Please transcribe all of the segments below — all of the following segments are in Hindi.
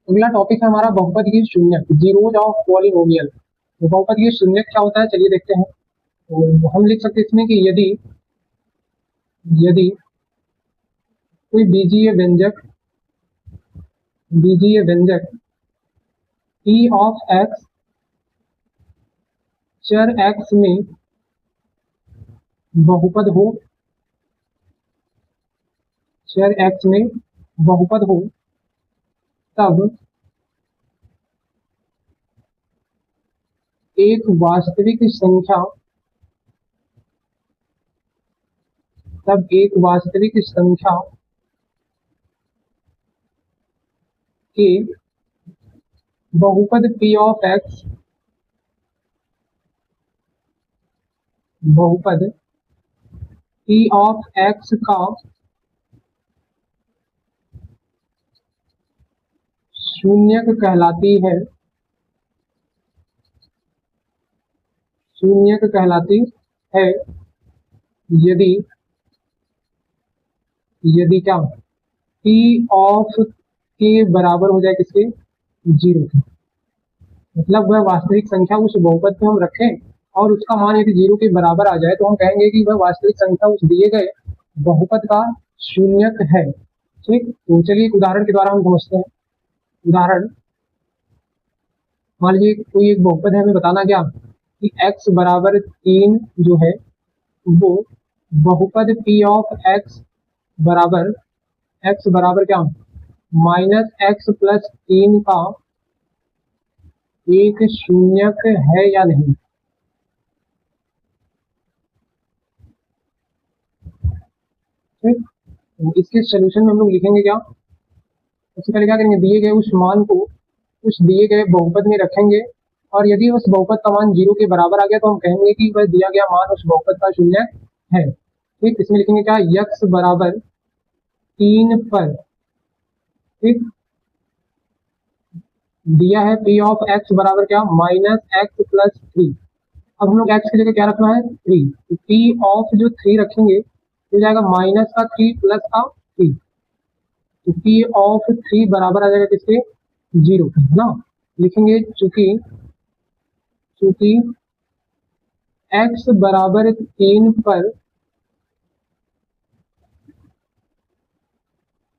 अगला टॉपिक है हमारा बहुपद की शून्यक, जीरोज ऑफ पॉलिनोमियल। तो बहुपद की शून्यक क्या होता है, चलिए देखते हैं। तो हम लिख सकते हैं इसमें कि यदि यदि कोई बीजीय व्यंजक p ऑफ x चर x में बहुपद हो, चर x में बहुपद हो, तब एक वास्तविक संख्या के बहुपद p ऑफ x का शून्यक कहलाती है यदि क्या p ऑफ के बराबर हो जाए किसके, जीरो के। मतलब वह वास्तविक संख्या उस बहुपद पे हम रखें और उसका मान यदि जीरो के बराबर आ जाए तो हम कहेंगे कि वह वास्तविक संख्या उस दिए गए बहुपद का शून्यक है। ठीक, तो चलिए एक उदाहरण के द्वारा हम समझते हैं। उदाहरण, मान लीजिए कोई एक बहुपद है, हमें बताना क्या कि x बराबर 3 जो है वो बहुपद p ऑफ x बराबर क्या, माइनस एक्स प्लस 3 का एक शून्यक है या नहीं। ठीक, तो इसके सोल्यूशन में हम लोग लिखेंगे क्या, सबसे पहले क्या करेंगे, दिए गए उस मान को उस दिए गए बहुपद में रखेंगे और यदि उस बहुपद का मान जीरो के बराबर आ गया तो हम कहेंगे कि वह दिया गया मान उस बहुपद का शून्यक है। ठीक, इसमें लिखेंगे क्या, x बराबर 3 पर, ठीक, दिया है p ऑफ x बराबर क्या, माइनस एक्स प्लस 3। अब हम लोग x की जगह क्या रखना है, 3, तो p ऑफ जो 3 रखेंगे तो जाएगा माइनस का 3 प्लस का 3, तो p ऑफ 3 बराबर आ जाएगा किसके, जीरो के, है ना। लिखेंगे चूंकि x बराबर 3 पर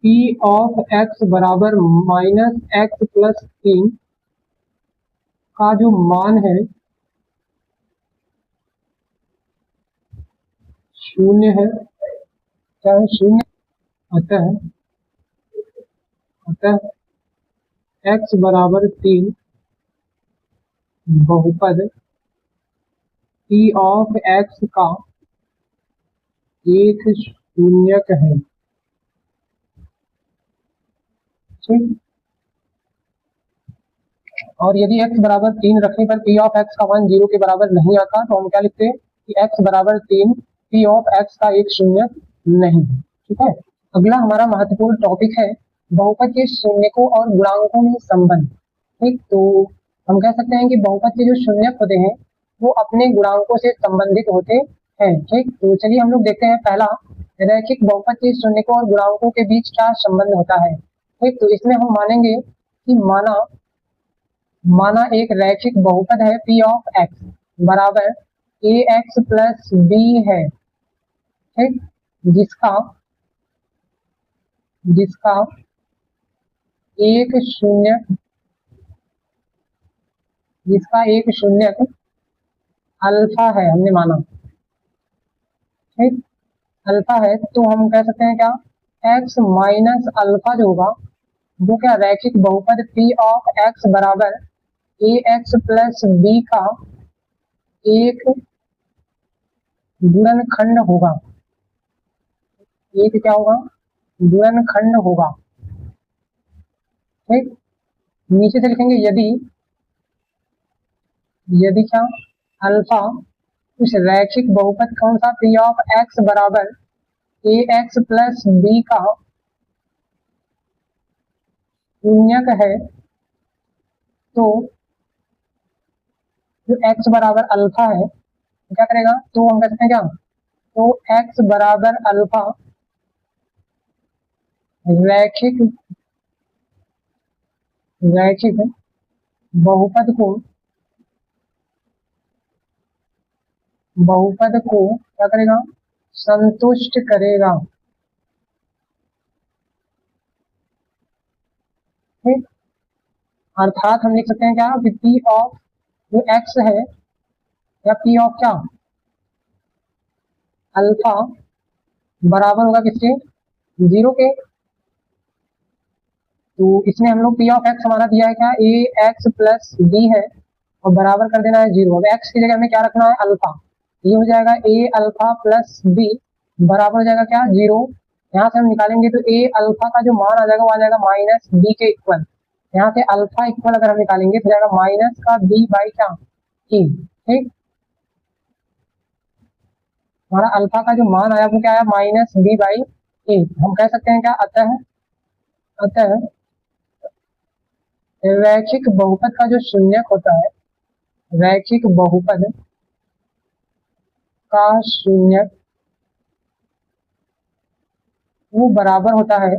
p ऑफ x बराबर माइनस एक्स प्लस 3 का जो मान है शून्य है, क्या है, शून्य। अतः x बराबर 3 बहुपद p ऑफ x का एक शून्यक है। ठीक, और यदि x बराबर 3 रखने पर p ऑफ x का मान जीरो के बराबर नहीं आता तो हम क्या लिखते हैं कि x बराबर 3 p ऑफ x का एक शून्यक नहीं है। ठीक है, अगला हमारा महत्वपूर्ण टॉपिक है बहुपद के शून्यकों और गुणांकों में संबंध। ठीक, तो हम कह सकते हैं कि बहुपद के जो शून्यक होते हैं वो अपने गुणांकों से संबंधित होते हैं। ठीक, तो चलिए हम लोग देखते हैं। पहला, रैखिक बहुपद के शून्यकों और गुणांकों के बीच क्या संबंध होता है। ठीक, तो इसमें हम मानेंगे कि माना एक रैखिक बहुपद है p ऑफ x बराबर ax प्लस b है। ठीक, जिसका एक शून्यक अल्फा है, हमने माना। ठीक, अल्फा है तो हम कह सकते हैं क्या, x माइनस अल्फा जो होगा वो क्या, रैखिक बहुपद p ऑफ x बराबर ax प्लस b का एक गुणनखंड होगा। एक क्या होगा, गुणनखंड होगा। ठीक, नीचे से लिखेंगे यदि क्या, अल्फा उस रैखिक बहुपद कौन सा, p ऑफ x बराबर ax प्लस b का शून्यक है, तो जो x बराबर अल्फा है क्या करेगा, तो हम कह सकते हैं क्या, तो x बराबर अल्फा रैखिक रैखिक बहुपद को क्या करेगा, संतुष्ट करेगा। ठीक, अर्थात हम लिख सकते हैं क्या, पी ऑफ जो एक्स है या पी ऑफ क्या अल्फा बराबर होगा किसके, 0 के। तो इसमें हम लोग पी ऑफ एक्स हमारा दिया है क्या, ए एक्स प्लस बी है और बराबर कर देना है 0। अब एक्स की जगह हमें क्या रखना है, अल्फा। ये हो जाएगा ए अल्फा प्लस बी बराबर हो जाएगा क्या, 0। यहाँ से हम निकालेंगे तो ए अल्फा का जो मान आ जाएगा वो आ जाएगा माइनस बी के इक्वल। यहाँ से अल्फा इक्वल अगर हम निकालेंगे तो जाएगा माइनस का बी बाई क्या, ए। ठीक, हमारा अल्फा का जो मान आया वो क्या आया, माइनस बी बाई ए। हम कह सकते हैं क्या, अतः रैखिक बहुपद का जो शून्यक होता है, रैखिक बहुपद का शून्यक वो बराबर होता है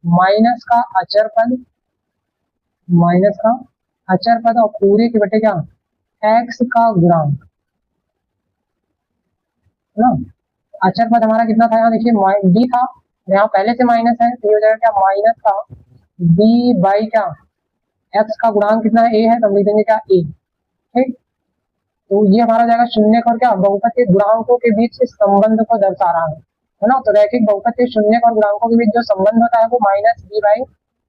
माइनस का अचर पद, माइनस का अचर पद और पूरे के बटे क्या, एक्स का गुणांक ना। अचर पद हमारा कितना था, यहाँ देखिए डी था, यहाँ पहले से माइनस है तो ये हो जाएगा क्या, माइनस का बी बाई क्या, एक्स का गुणांक कितना है, ए है, तो हम लिख देंगे क्या, ए। ठीक, तो ये हमारा जाएगा शून्यक और क्या, बहुपद के गुणांकों के बीच इस संबंध को दर्शा रहा है ना। तो रैखिक बहुपद के शून्यक और गुणांकों के बीच जो संबंध होता है वो माइनस बी बाई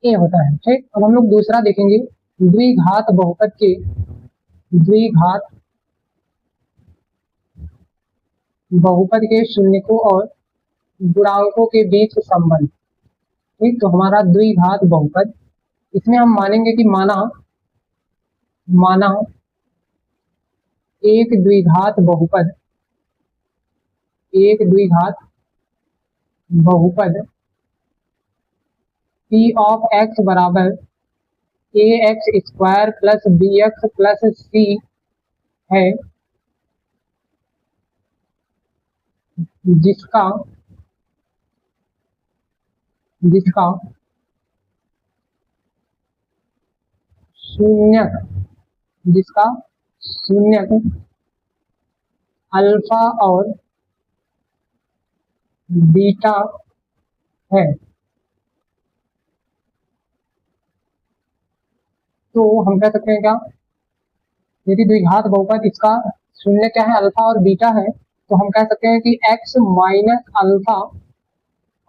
ए होता है। ठीक, अब हम लोग दूसरा देखेंगे, द्विघात बहुपद के द्विघात बहुपद के शून्यकों और गुणांकों के बीच संबंध। ठीक, तो हमारा द्विघात बहुपद, इसमें हम मानेंगे कि माना एक द्विघात बहुपद p ऑफ x बराबर a x square plus b x plus c है, जिसका शून्यक अल्फा और बीटा है। तो हम कह सकते हैं क्या, यदि द्विघात बहुपद इसका शून्य क्या है, अल्फा और बीटा है, तो हम कह सकते हैं कि x माइनस अल्फा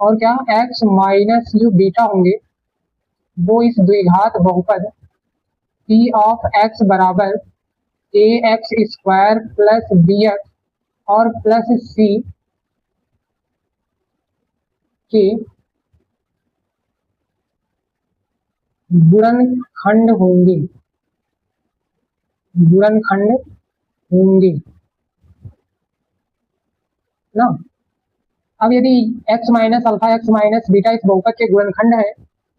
और क्या, x माइनस जो बीटा होंगे वो इस द्विघात बहुपद p ऑफ x बराबर a x square plus b x और प्लस सी के गुणनखंड होंगे ना। अब यदि x minus alpha x minus beta इस बहुपद के गुणनखंड है,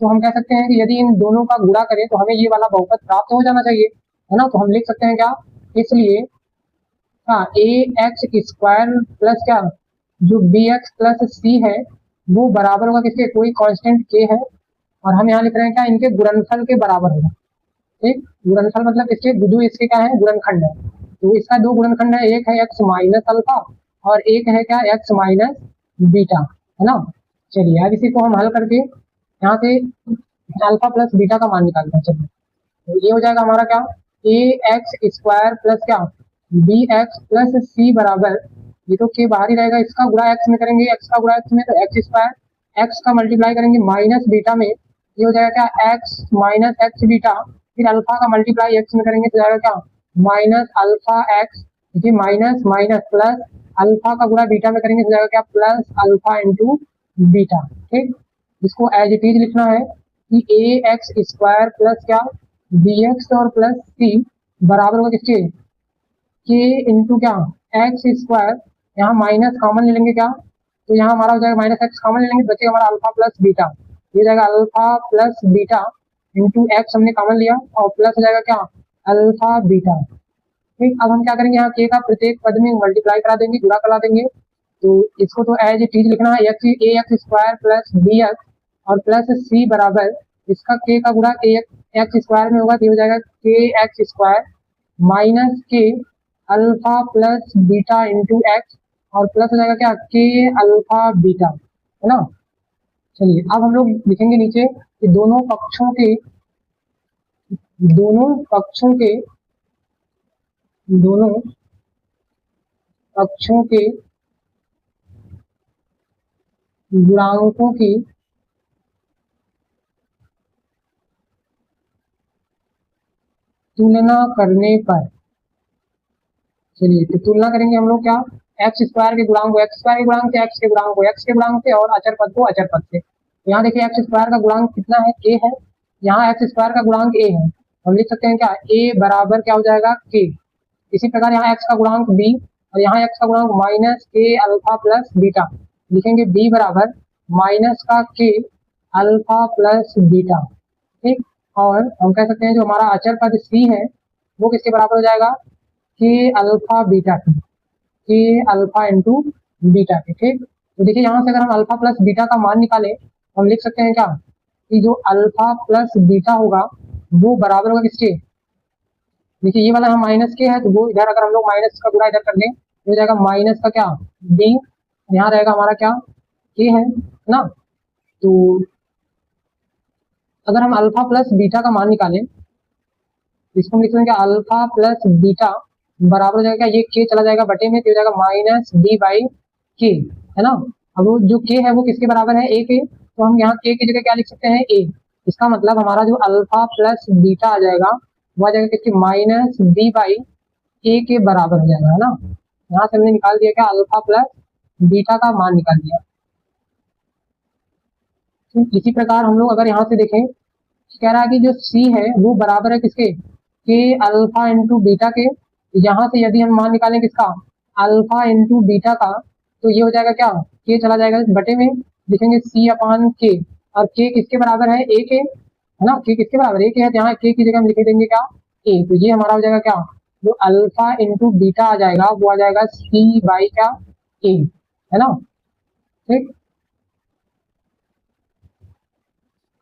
तो हम कह सकते हैं कि यदि इन दोनों का गुणा करें तो हमें ये वाला बहुपद प्राप्त हो जाना चाहिए, है ना। तो हम लिख सकते हैं क्या, इसलिए हाँ, ए एक्स स्क्वायर प्लस क्या, जो बी एक्स प्लस सी है वो बराबर होगा किसके, कोई कांस्टेंट के है और हम यहाँ लिख रहे हैं क्या, इनके गुणनफल के बराबर होगा। ठीक, गुणनफल मतलब इसके जो इसके क्या है, गुणनखंड है। तो इसका दो गुणनखंड है, एक है एक्स माइनस अल्फा और एक है क्या, एक्स माइनस बीटा, है ना। चलिए अब इसी को हम हल करके यहाँ से अल्फा प्लस बीटा का मान निकालते हैं। चलिए, तो ये हो जाएगा हमारा क्या, ए एक्स स्क्वायर प्लस क्या, बी एक्स प्लस सी बराबर, ये तो के बाहर ही रहेगा, इसका गुणा एक्स में करेंगे, एक्स का गुणा एक्स में तो एक्स स्क्वायर, एक्स का मल्टीप्लाई करेंगे माइनस बीटा में, ये हो जाएगा क्या, एक्स माइनस एक्स बीटा, फिर अल्फा का मल्टीप्लाई एक्स में करेंगे तो जाएगा क्या, माइनस अल्फा एक्स, देखिए माइनस माइनस प्लस अल्फा का गुणा बीटा में करेंगे तो जाएगा क्या, प्लस अल्फा इंटू बीटा। ठीक, इसको एज इट इज लिखना है कि ए एक्स स्क्वायर प्लस क्या, बी एक्स और प्लस सी बराबर होगा किसके, के इंटू क्या, एक्स स्क्वायर, यहाँ माइनस कॉमन ले लेंगे क्या, तो यहाँ हमारा हो जाएगा माइनस एक्स कॉमन ले लेंगे, बचेगा हमारा अल्फा प्लस बीटा, ये जाएगा alpha plus beta into x हमने कॉमन लिया और प्लस हो जाएगा क्या, अल्फा बीटा। ठीक, अब हम क्या करेंगे, यहाँ के का प्रत्येक पद में मल्टीप्लाई करा देंगे, गुणा करा देंगे, तो इसको तो एज इट इज लिखना है, x square plus b x और प्लस सी बराबर इसका के का गुणा ए एक्स स्क्वायर में होगा तो ये हो जाएगा के एक्स स्क्वायर माइनस के alpha plus beta into x, और प्लस हो जाएगा क्या, के अल्फा बीटा, है ना। चलिए अब हम लोग लिखेंगे नीचे कि दोनों पक्षों के दोनों पक्षों के दोनों पक्षों के गुणांकों की तुलना करने पर, चलिए तो तुलना करेंगे हम लोग क्या, एक्स स्क्वायर के गुणांक को एक्स स्क्वायर के गुणांक से, एक्स के गुणांक को एक्स के गुणांक से, और अचर पद को अचर पद से। तो यहाँ देखिए एक्स स्क्वायर का गुणांक कितना है, ए है, यहाँ एक्स स्क्वायर का गुणांक ए है, हम लिख सकते हैं क्या, ए बराबर क्या हो जाएगा, के। इसी प्रकार यहाँ एक्स का गुणांक बी, और यहाँ एक्स का गुणांक माइनस के अल्फा प्लस बीटा, लिखेंगे बी बराबर माइनस का के अल्फा प्लस बीटा, ठीक। और हम कह सकते हैं जो हमारा अचर पद सी है वो किसके बराबर हो जाएगा, के अल्फा बीटा के अल्फा इंटू बीटा के, ठीक। तो देखिए यहाँ से अगर हम अल्फा प्लस बीटा का मान निकालें हम लिख सकते हैं क्या, कि जो अल्फा प्लस बीटा होगा वो बराबर होगा किसके, देखिए ये वाला हम माइनस के है तो वो इधर अगर हम लोग माइनस का गुणा इधर कर दें तो हो जाएगा माइनस का क्या, बी, यहाँ रहेगा हमारा क्या, के है ना। तो अगर हम अल्फा प्लस बीटा का मान निकालें इसको हम लिख देंगे अल्फा प्लस बीटा बराबर हो जाएगा, ये के चला जाएगा बटे में तो हो जाएगा माइनस बी बाई के, है ना। अब वो जो के है वो किसके बराबर है, ए के, तो हम यहाँ के की जगह क्या लिख सकते हैं, ए। इसका मतलब हमारा जो अल्फा प्लस बीटा आ जाएगा वो आ जाएगा किसके, माइनस बी बाई ए के बराबर हो जाएगा, है ना। यहाँ से हमने निकाल दिया क्या, अल्फा प्लस बीटा का मान निकाल दिया। इसी प्रकार हम लोग अगर यहाँ से देखें कह रहा है कि जो सी है वो बराबर है किसके, के अल्फा इंटू बीटा के, यहाँ से यदि हम मान निकालें किसका, अल्फा इंटू बीटा का, तो ये हो जाएगा क्या, के चला जाएगा बटे में, लिखेंगे सी अपान के, और के किसके बराबर है, ए के, है ना। के किसके बराबर, ए के है, यहाँ के की जगह हम लिख देंगे क्या, ए। तो ये हमारा हो जाएगा क्या, जो अल्फा इंटू बीटा आ जाएगा वो आ जाएगा सी बाई क्या, ए, है ना, ठीक।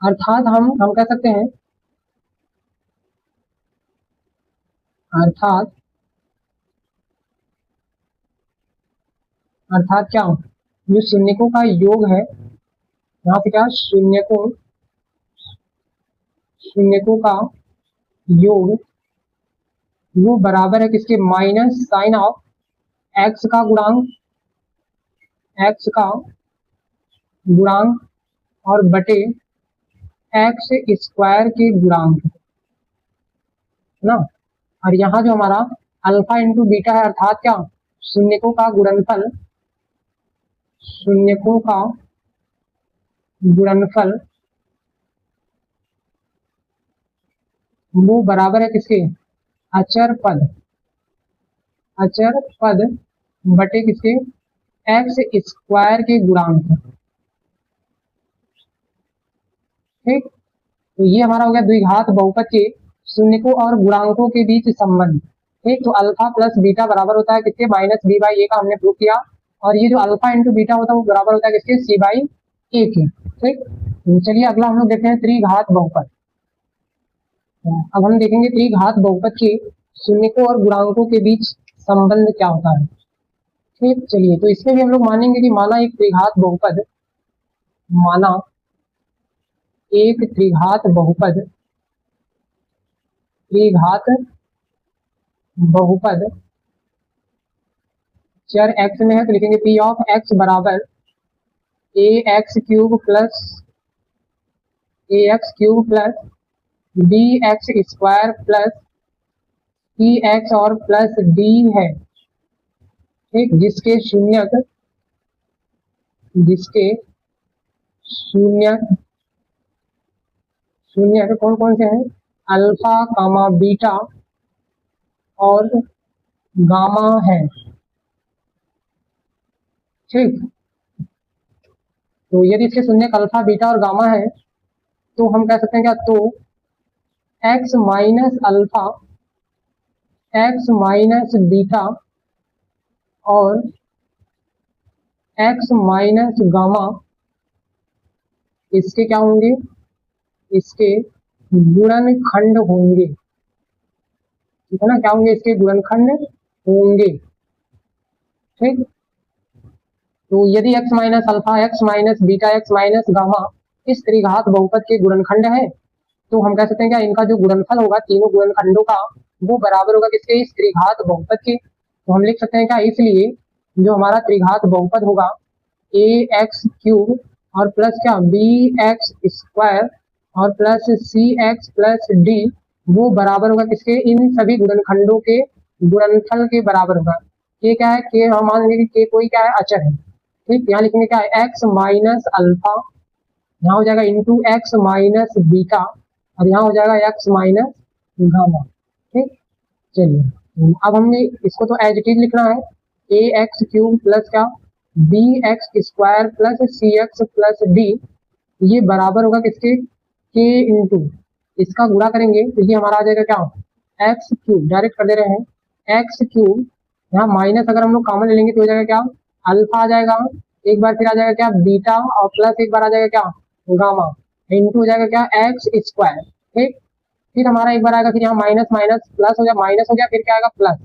अर्थात हम कह सकते हैं, अर्थात अर्थात क्या, जो शून्यकों का योग है, यहाँ पे क्या, शून्यकों का योग वो बराबर है किसके, माइनस साइन ऑफ एक्स का गुणांक, एक्स का गुणांक और बटे एक्स स्क्वायर के गुणांक, है ना। और यहाँ जो हमारा अल्फा इंटू बीटा है अर्थात क्या, शून्यकों का गुणनफल, शून्यकों का गुणनफल वो बराबर है किसके, अचर पद, अचर पद बटे किसके, एक्स स्क्वायर के गुणांक, ठीक। तो ये हमारा हो गया द्विघात बहुपद के शून्यकों और गुणांकों के बीच संबंध, ठीक। तो अल्फा प्लस बीटा बराबर होता है किसके, माइनस बी बाई ए का हमने प्रूव किया, और ये जो अल्फा इंटू बीटा होता है वो बराबर होता है किसके, सी बाई ए के, ठीक। तो चलिए अगला हम लोग देखते हैं त्रिघात बहुपद। अब हम देखेंगे त्रिघात बहुपद के शून्यकों और गुणांकों के बीच संबंध क्या होता है, ठीक। चलिए तो इसमें भी हम लोग मानेंगे कि माना एक त्रिघात बहुपद, माना एक त्रिघात बहुपद, त्रिघात बहुपद चर x में है तो लिखेंगे पी ऑफ x बराबर a x cube plus b x square plus c x और प्लस डी है, ठीक। जिसके शून्यक शून्यक कौन कौन से हैं, अल्फा कामा बीटा और गामा है, ठीक। तो यदि इसके शून्यक अल्फा बीटा और गामा है तो हम कह सकते हैं क्या, तो x minus alpha, x minus beta और x माइनस गामा इसके क्या होंगे, इसके गुणनखंड होंगे, ठीक है ना, क्या होंगे इसके गुणनखंड होंगे, ठीक। तो यदि x minus alpha x minus beta x minus gamma इस त्रिघात बहुपद के गुणनखंड है, तो हम कह सकते हैं क्या इनका जो गुणनफल होगा तीनों गुणनखंडों का वो बराबर होगा किसके, इस त्रिघात बहुपद के। तो हम लिख सकते हैं क्या, इसलिए जो हमारा त्रिघात बहुपद होगा ए एक्स क्यूब और प्लस क्या बी एक्स स्क्वायर और plus c x plus D वो बराबर होगा किसके, इन सभी गुणनखंडों के गुणनफल के बराबर होगा। के क्या है, के हम मान लेंगे कि के कोई क्या है, अचर है, ठीक। यहाँ लिखेंगे क्या है, एक्स माइनस अल्फा, यहाँ हो जाएगा इंटू एक्स माइनस बीटा और यहाँ हो जाएगा एक्स माइनस गामा, ठीक। चलिए अब हमने इसको तो एज इट इज लिखना है, ए एक्स क्यूब प्लस क्या B x square plus c x plus D ये बराबर होगा किसके, के इंटू इसका गुणा करेंगे तो ये हमारा आ जाएगा क्या, एक्स क्यूब, डायरेक्ट कर दे रहे हैं एक्स क्यूब, यहाँ माइनस अगर हम लोग कॉमन ले लेंगे तो हो जाएगा क्या, अल्फा आ जाएगा, एक बार फिर आ जाएगा क्या बीटा और प्लस एक बार आ जाएगा क्या गामा, इंटू हो जाएगा क्या एक्स स्क्वायर, ठीक। फिर हमारा एक बार आएगा, फिर यहाँ माइनस माइनस प्लस हो गया, माइनस हो गया, फिर क्या आएगा प्लस,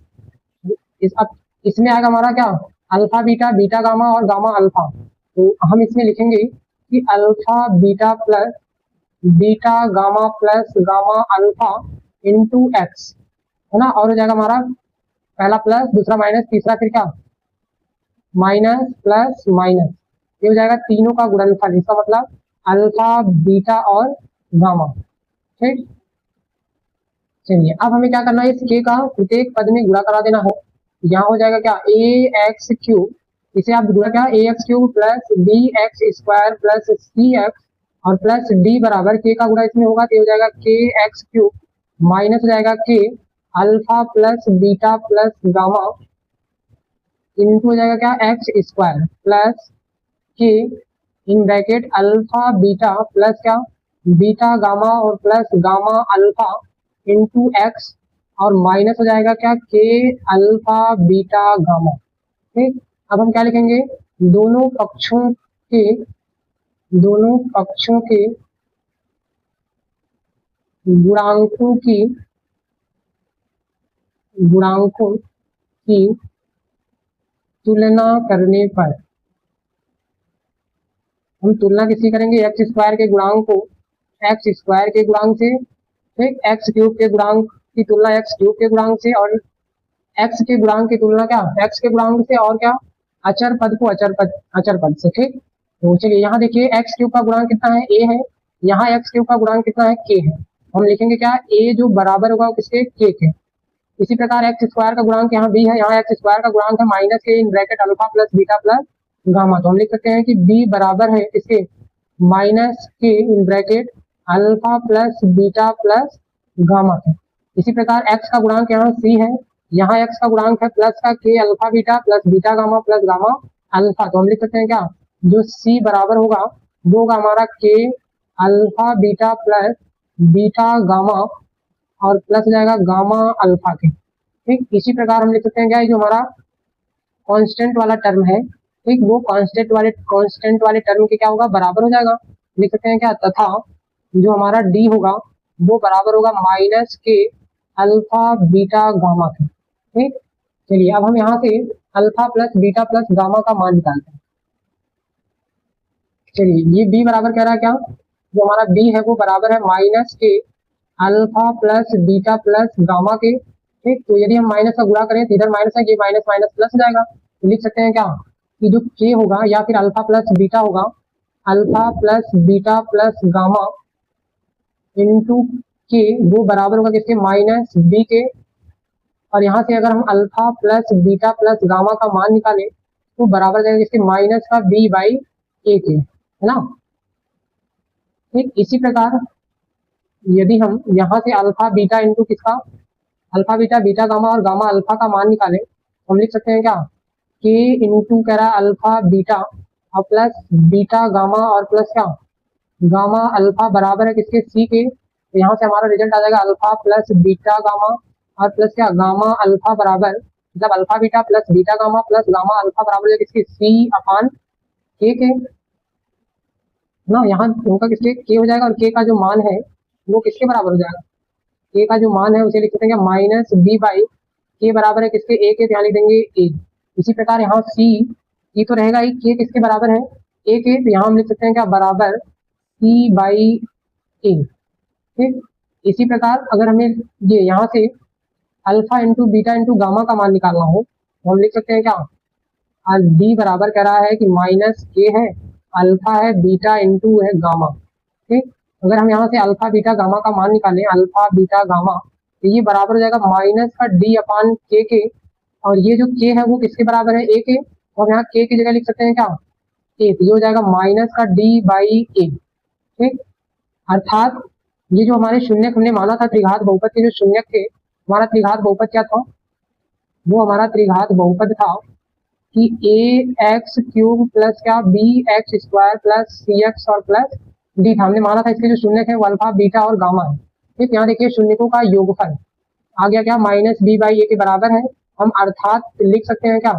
अब इसमें आएगा हमारा क्या अल्फा बीटा, बीटा गामा और गामा अल्फा। तो हम इसमें लिखेंगे कि alpha beta plus beta gamma plus gamma alpha into x, है ना, और हो जाएगा हमारा पहला प्लस दूसरा माइनस तीसरा फिर क्या माइनस प्लस माइनस, ये हो जाएगा तीनों का गुणनफल, इसका मतलब अल्फा बीटा और गामा, ठीक। चलिए अब हमें क्या करना है, इस के का प्रत्येक पद में गुणा करा देना है। यहाँ हो जाएगा क्या ए एक्स क्यूब, इसे आप गुणा क्या a x cube plus b x square plus c x और प्लस डी बराबर के का गुणा इसमें होगा तो हो जाएगा के एक्स क्यूब माइनस हो जाएगा के alpha plus beta plus gamma into हो जाएगा क्या एक्स स्क्वायर प्लस के in bracket alpha beta plus क्या बीटा गामा और plus gamma alpha into x और माइनस हो जाएगा क्या के अल्फा बीटा गामा, ठीक। अब हम क्या लिखेंगे, दोनों पक्षों के गुणांकों की तुलना करने पर, हम तुलना किसकी करेंगे, एक्स स्क्वायर के गुणांक को एक्स स्क्वायर के गुणांक से, ठीक, एक्स क्यूब के गुणांक की तुलना एक्स क्यूब के गुणांक से और एक्स के गुणांक की तुलना क्या एक्स के गुणांक से और क्या अचर पद को अचर पद से, ठीक। तो चलिए यहाँ देखिए एक्स क्यूब का गुणांक कितना है, ए है, यहाँ एक्स क्यूब का गुणांक कितना है, के है। हम लिखेंगे क्या ए जो बराबर होगा किसके, के। इसी प्रकार एक्स स्क्वायर का गुणांक यहाँ बी है, यहाँ एक्स स्क्वायर का गुणांक है माइनस के in bracket alpha plus beta plus gamma, तो हम लिख सकते हैं कि बी बराबर है इसके माइनस के in bracket alpha plus beta plus gamma के। इसी प्रकार एक्स का गुणांक यहाँ सी है, यहाँ एक्स का गुणांक है प्लस का के alpha beta plus beta gamma plus gamma alpha, तो हम लिख सकते हैं क्या जो सी बराबर होगा वो होगा हमारा के alpha beta plus beta gamma और प्लस हो जाएगा गामा अल्फा के, ठीक। इसी प्रकार हम लिख सकते हैं क्या जो हमारा कांस्टेंट वाला टर्म है, ठीक, वो कांस्टेंट वाले टर्म के क्या होगा बराबर हो जाएगा, लिख सकते हैं क्या तथा जो हमारा डी होगा वो बराबर होगा माइनस के अल्फा बीटा गामा के, ठीक। चलिए अब हम यहाँ से alpha plus beta plus gamma का मान निकालते हैं। चलिए ये बी बराबर कह रहा है क्या, जो हमारा बी है वो बराबर है माइनस के alpha plus beta plus gamma के, ठीक। तो यदि हम माइनस का गुणा करें तो इधर माइनस है, ये माइनस माइनस प्लस हो जाएगा, तो लिख सकते हैं क्या कि जो के होगा या फिर अल्फा प्लस बीटा होगा, alpha plus beta plus gamma into के वो बराबर होगा किसके माइनस बी के, और यहाँ से अगर हम alpha plus beta plus gamma का मान निकालें तो बराबर जाएगा किसके माइनस का बी बाई ए के, है ना, ठीक। इसी प्रकार यदि हम यहाँ से अल्फा बीटा इंटू किसका अल्फा बीटा बीटा गामा और गामा अल्फा का मान निकालें हम लिख सकते हैं क्या के इंटू कह रहा है अल्फा बीटा और प्लस बीटा गामा और प्लस क्या गामा अल्फा बराबर है किसके सी के, तो यहाँ से हमारा रिजल्ट आ जाएगा अल्फा प्लस बीटा गामा और प्लस क्या गामा अल्फा बराबर मतलब alpha beta plus beta gamma plus gamma alpha बराबर है किसके सी अपान के ना, यहाँ उनका किसके के हो जाएगा और के का जो मान है वो किसके बराबर हो जाएगा, के का जो मान है उसे लिख सकते हैं क्या, माइनस बी बाई के बराबर है किसके, ए के, ध्यान लिख देंगे ए। इसी प्रकार यहाँ सी, ई तो रहेगा ही, के किसके बराबर है, ए के, तो यहाँ हम लिख सकते हैं क्या, बराबर सी बाई ए। ठीक, इसी प्रकार अगर हमें ये यहाँ से alpha into beta into gamma का मान निकालना हो तो हम लिख सकते हैं क्या, आज डी बराबर कह रहा है कि माइनस के है, अल्फा है, बीटा इंटू है गामा। ठीक, अगर हम यहाँ से अल्फा बीटा गामा का मान निकालें, अल्फा बीटा गामा, तो ये बराबर हो जाएगा माइनस का डी अपान के, और ये जो के है वो किसके बराबर है, ए के, और यहाँ के की जगह लिख सकते हैं क्या, ए, तो ये हो जाएगा माइनस का डी बाई ए। ठीक, अर्थात ये जो हमारे शून्यक हमने माना था त्रिघात बहुपद के जो शून्यक थे, हमारा त्रिघात बहुपद क्या था, वो हमारा त्रिघात बहुपद था कि ए एक्स क्यूब प्लस क्या, B x square plus c x और प्लस डी था। हमने माना था इसके जो शून्यक है वो अल्फा बीटा और गामा है। ठीक, यहाँ देखिए शून्यकों का योगफल आ गया क्या, माइनस बी बाई ए के बराबर है। हम अर्थात लिख सकते हैं क्या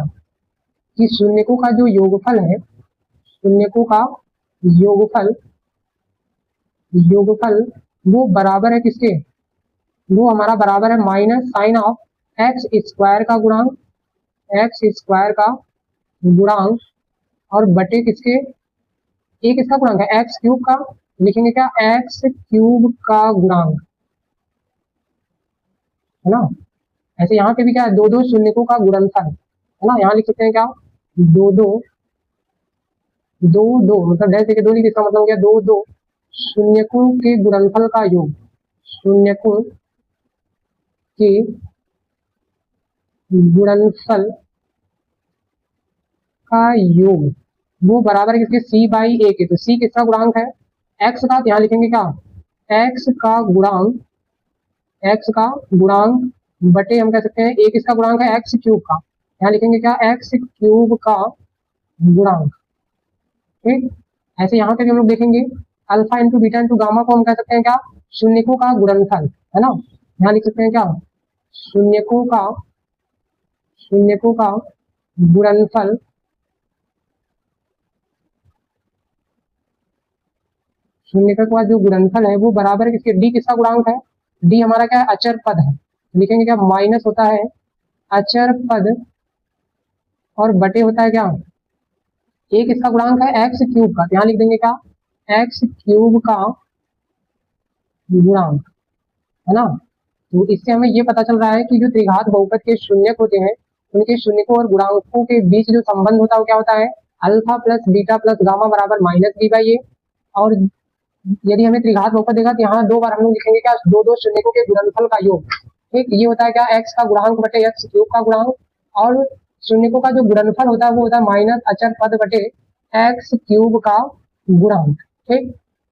कि शून्यकों का जो योगफल है, शून्यकों का योगफल, योगफल वो बराबर है किसके, वो हमारा बराबर है minus sign of x square का गुणांक, एक्स स्क्वायर का गुणांक, और बटे किसके, ए किसका गुणांक है, एक्स क्यूब का, लिखेंगे क्या, एक्स क्यूब का गुणांक, है ना। ऐसे यहाँ पे भी क्या है, दो दो शून्यकों का गुणनफल, है ना, यहाँ लिख सकते हैं क्या, दो दो, दो दो मतलब डैश देके दो लिखे, इसका मतलब हो गया दो दो शून्यकों के गुणनफल का योग, शून्यकों के गुणनफल का योग वो बराबर है किसके, सी बाई ए के। तो सी किसका गुणांक है, एक्स का, यहाँ लिखेंगे क्या, एक्स का गुणांक, एक्स का गुणांक बटे हम कह सकते हैं ए किसका गुणांक है, एक्स क्यूब का, यहाँ लिखेंगे क्या, एक्स क्यूब का गुणांक। ठीक, ऐसे यहाँ पे भी हम लोग देखेंगे alpha into beta into gamma को हम कह सकते हैं क्या, शून्यकों का गुणनफल, है ना, यहाँ लिख सकते हैं क्या, शून्यकों का, शून्यकों का गुणनफल, शून्यकों का जो गुणनफल है वो बराबर है किसके, डी किसका गुणांक है, डी हमारा क्या है, अचर पद है, लिखेंगे क्या, माइनस होता है अचर पद, और बटे होता है क्या, ए किसका गुणांक है, एक्स क्यूब का, यहाँ लिख देंगे क्या, एक्स क्यूब का गुणांक, है ना। तो इससे हमें ये पता चल रहा है कि जो त्रिघात बहुपद के शून्यक होते हैं उनके शून्यकों और गुणांकों के बीच जो संबंध होता है वो क्या होता है, alpha plus beta plus gamma बराबर माइनस बी बाई ए। और यदि हमें त्रिघात बहुपद देगा तो यहाँ दो बार हम लोग लिखेंगे क्या, दो दो शून्यकों के गुणनफल का योग। ठीक, ये होता है क्या, एक्स का गुणांक बटे एक्स क्यूब का गुणांक, और शून्यकों का जो गुणनफल होता है वो होता है माइनस अचर पद बटे एक्स क्यूब का गुणांक। ठीक,